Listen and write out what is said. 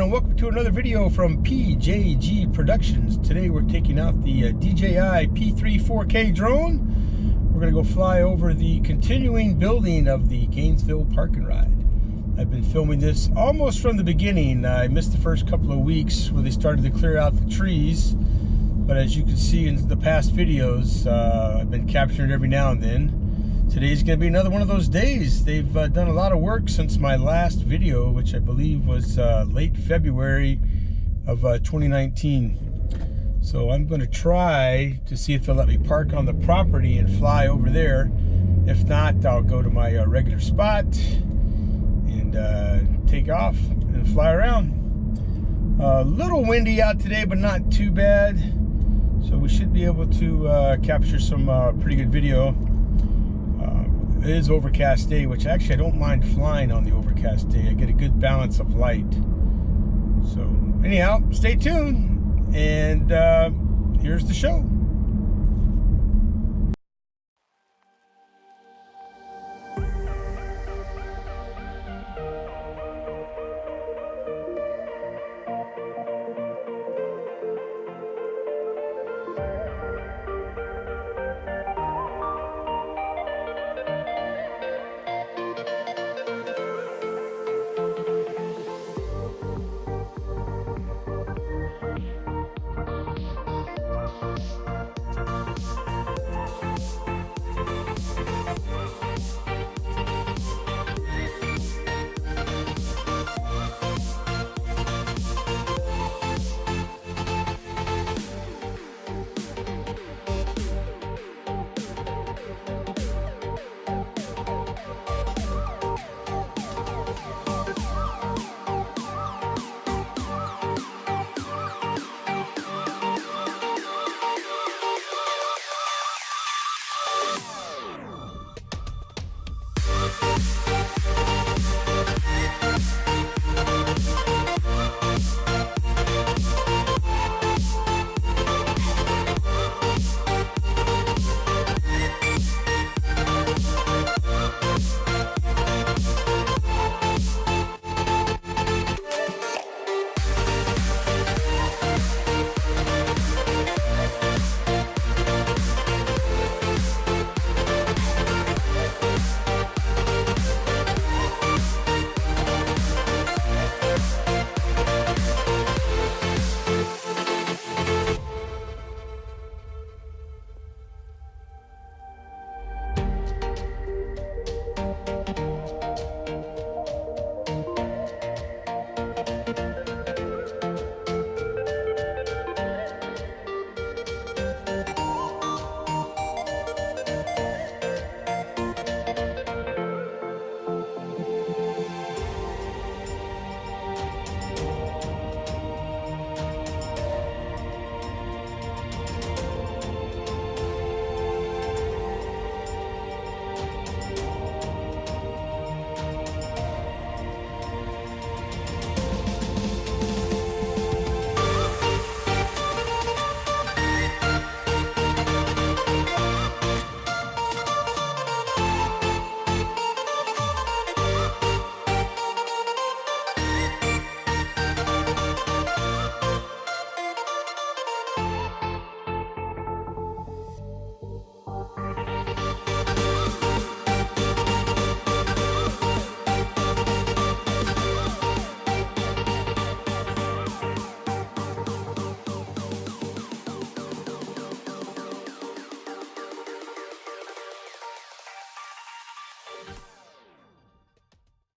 and welcome to another video from PJG Productions. Today we're taking out the DJI P3 4K drone. We're going to go fly over the continuing building of the Gainesville Park and Ride. I've been filming this almost from the beginning. I missed the first couple of weeks where they started to clear out the trees. But as you can see in the past videos, I've been capturing it every now and then. Today's going to be another one of those days. They've done a lot of work since my last video, which I believe was late February of 2019. So I'm going to try to see if they'll let me park on the property and fly over there. If not, I'll go to my regular spot and take off and fly around. A little windy out today, but not too bad. So we should be able to capture some pretty good video. It is overcast day, which actually I don't mind flying on the overcast day. I get a good balance of light. So anyhow, stay tuned, and here's the show.